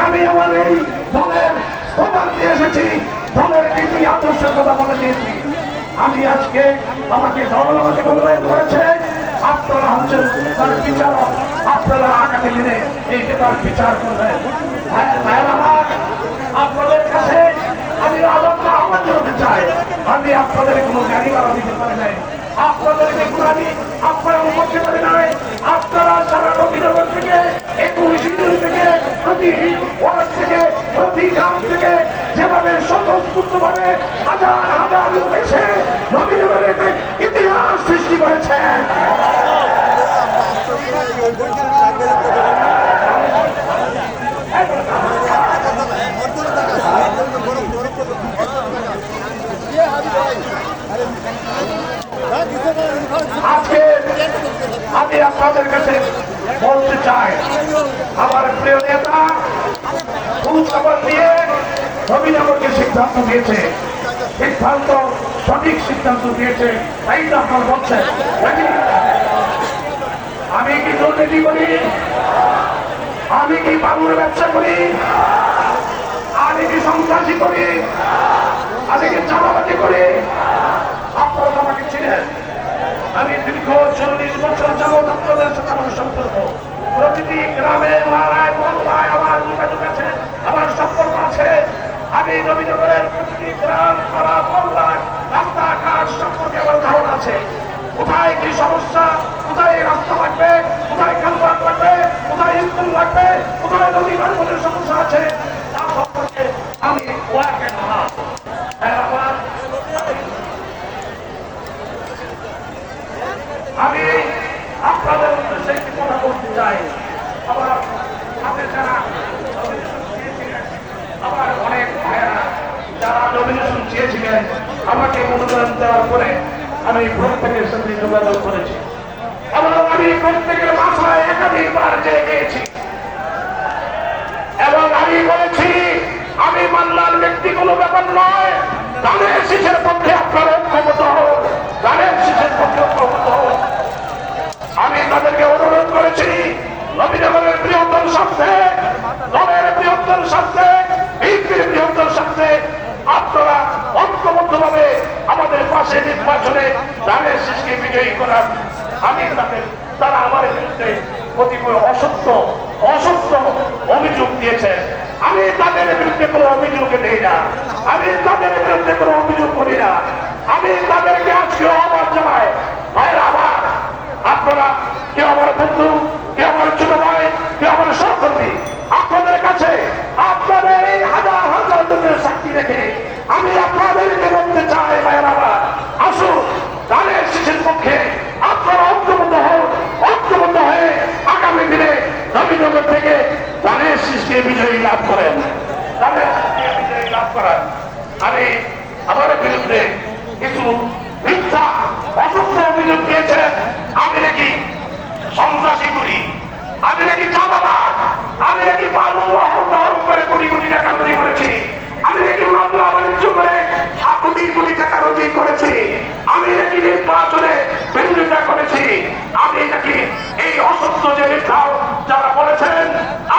আমি আমার এই দলের প্রধান দিয়ে এসেছি, দলের নীতি আদর্শের কথা বলে দিয়েছি। আমি আজকে আমাকে দল আমাকে মনোনয়ন করেছে, আপনারা হচ্ছেন তার বিচারক, আপনারা আগামী দিনে এই তার বিচার করবেন। আপনাদের কাছে আমি আহ্বান জানাতে চাই, আমি আপনাদের কোনো গাড়ি ভাড়া দিতে পারি নাই, আপনাদেরকে আমি আপনারা করতে পারি নাই। আপনারা সারা নবীনগর থেকে, 21 থেকে, প্রতি ওয়ার্ড থেকে, প্রতি গ্রাম থেকে যেভাবে স্বতঃস্ফূর্তভাবে হাজার হাজার লোক এসে নবীনগরের ইতিহাস সৃষ্টি করেছেন। আজকে আমি আপনাদের কাছে বলতে চাই, আমার প্রিয় নেতা খোঁজখবর দিয়ে নবীনগরকে সিদ্ধান্ত দিয়েছে, সিদ্ধান্ত সঠিক সিদ্ধান্ত দিয়েছে, তাই তো আপনারা বলছেন। আমি কি দুর্নীতি করি? আমি কি বাবুর ব্যবসা করি? আমি কি সন্ত্রাসী করি? আমি কি চাঁদাবাজি করি? আপনারা তো আমাকে চিনেন। আমি দীর্ঘ 40 বছর যাবৎ আপনাদের সাথে আমার সম্পর্ক, প্রতিটি গ্রামে মারায় মহল্লায় আমার যোগাযোগ আছে, আমার সম্পর্ক আছে। আমি নবীনগরের প্রতিটি গ্রাম পাড়া মহল্লায় রাস্তাঘাট সম্পর্কে আমার ধারণা আছে। কোথায় কি সমস্যা, কোথায় রাস্তা লাগবে, কোথায় কালভার্ট লাগবে, কোথায় স্কুল লাগবে, কোথায় নদী ভাঙনের সমস্যা আছে, তার সম্পর্কে আমি ওয়াকে না। আমি আপনাদের উদ্দেশ্যে একটি কথা বলতে চাই। আমার সাথে যারা আমার অনেক ভাইয়েরা যারা নমিনেশন চেয়েছিলেন, আমাকে মনোনয়ন দেওয়ার পরে আমি প্রত্যেকের সাথে যোগাযোগ করেছি এবং আমি প্রত্যেকের বাসায় একাধিকবার যেয়ে গিয়েছি এবং আমি বলেছি, আমি মানলার ব্যক্তি কোনো ব্যাপার নয়, ধানের শীষের পক্ষে আপনার ঐক্যবদ্ধ হোক, ধানের শীষের পক্ষে ঐক্যবদ্ধ হোক। আমি তাদেরকে অনুরোধ করেছি, নবীনগরের বৃহত্তর স্বার্থে, দলের বৃহত্তর স্বার্থে, বিএনপির বৃহত্তর স্বার্থে আপনারা ঐক্যবদ্ধভাবে আমাদের পাশে নির্বাচনে ধানের শীষকে বিজয়ী করার। আমি তারা আমার বিরুদ্ধে কতিপয় অসত্য অভিযোগ দিয়েছেন। আমি তাদের বিরুদ্ধে কোনো অভিযোগ দিই না, আমি তাদের বিরুদ্ধে কোনো অভিযোগ করি না। আমি তাদেরকে আজকে আহ্বান জানাই, ভাইয়েরা আমার, আপনারা কেউ আমার বন্ধু, কেউ আমার ছোট ভাই, কেউ আমার সহকর্মী, আপনাদের কাছে আপনাদের এই হাজার হাজার লোকের সাক্ষী রেখে আমি আপনাদেরকে বলতে চাই, ভাইয়েরা আমার, আসুন ধানের শীষের পক্ষে আপনারা ঐক্যবদ্ধ হন, ঐক্যবদ্ধ হয়ে আগামী দিনে নবীনগর থেকে ধানের শীষকে বিজয়ী লাভ করেন, ধানের শীষকে বিজয়ী লাভ করেন। আমি আমার বিরুদ্ধে কিছু মিথ্যা অসত্য অভিযোগ দিয়েছেন, আমি নাকি সন্ত্রাসী করি, আমি নাকি চাঁদাবাজ, আমি নাকি বালু দখল করে কোটি কোটি টাকা চুরি করেছি, আমি নাকি মামলা বাণিজ্য করে কোটি কোটি টাকা রোজগার করেছি, আমি নাকি নির্বাচনে বিরোধিতা করেছি, আমি নাকি এই অসত্য যে মিথ্যা যারা বলেছেন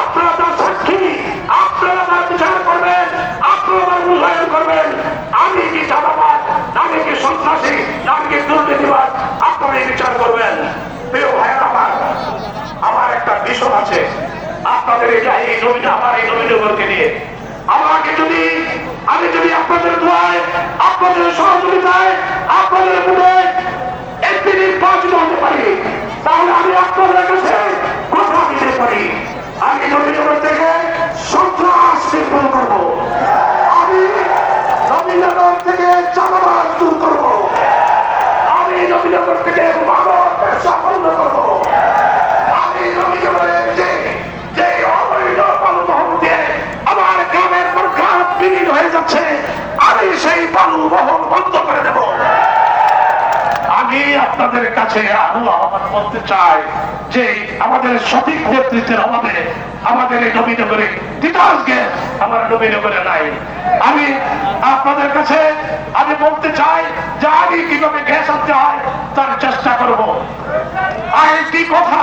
আপনারা তার সাক্ষী, আপনারা তার বিচার করবেন, আপনারা তার মূল্যায়ন করবেন। আমি কি চাঁদাবাজ, আমি কি সন্ত্রাসী, আমি কি দুর্নীতিবাজ, আপনারা এই বিচার করবেন। প্রিয় ভাইয়ের আমার একটা মিশন আছে আপনাদের আমার এই নবীনগরকে নিয়ে। আমাকে যদি আমি আপনাদের দোয়ায়, আপনাদের সহযোগিতায়, আপনাদের মধ্যে একটি নির্বাচিত হতে পারি, তাহলে আমি আপনাদের কাছে কথা দিতে পারি, আমি নবীনগর থেকে সন্ত্রাস নির্মূল করব, আমি নবীনগর থেকে চাঁদাবাজ দূর করব, আমি নবীনগর থেকে মাদক ব্যবসা বন্ধ করব, আমি নবীনগরের যে অবৈধ বালু বহন দিয়ে আমার গ্রামের পর গ্রাম বিলীন হয়ে যাচ্ছে, আমি সেই বালু বহন বন্ধ করে দেব। আমি আপনাদের কাছে আহ্বান বলতে চাই যে আমাদের সঠিক নেতৃত্বের অভাবে আমাদের এই নবীনগরে তিতাস গ্যাস আমার নবীনগরে নাই। আমি আপনাদের কাছে আমি বলতে চাই যে আমি কিভাবে গ্যাস আনতে হয় তার চেষ্টা করব। আরেকটি কথা,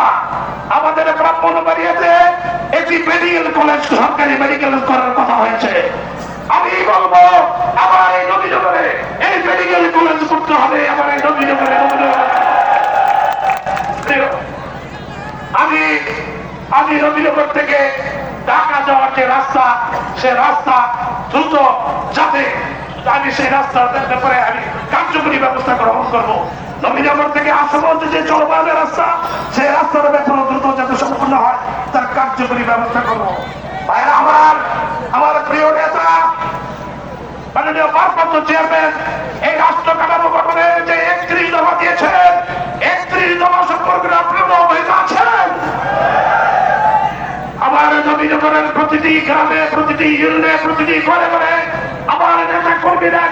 আমাদের ব্রাহ্মণবাড়িয়াতে একটি মেডিকেল কলেজ, সরকারি মেডিকেল করার কথা হয়েছে। আমি বলবো আমার এই নবীনগরে এই মেডিকেল কলেজ করতে হবে। আমার এই নবীনগরে আমি নবীনগর থেকে ঢাকা যাওয়ার যে রাস্তা, সে রাস্তা দ্রুত যাতে আমি সেই রাস্তার ব্যাপারে আমি কার্যকরী ব্যবস্থা গ্রহণ করবো। নবীনগর থেকে আসামগঞ্জ যে চলমানের রাস্তা, সেই রাস্তার ব্যাপারে দ্রুত যাতে সম্পূর্ণ হয় তার কার্যকরী ব্যবস্থা করবো। ভাইরা আমার প্রিয় নেতা মাননীয় ভারপ্রাপ্ত চেয়ারম্যান এই রাষ্ট্র কাঠামো গঠনে যে 31 দফা দিয়েছেন, 31 দফা সম্পর্কে আপনারা অবহিত আছেন। আমার নবীনগরের প্রতিটি গ্রামে, প্রতিটি ইউনিয়নে, প্রতিটি ঘরে ঘরে আমার নেতা কর্মীরা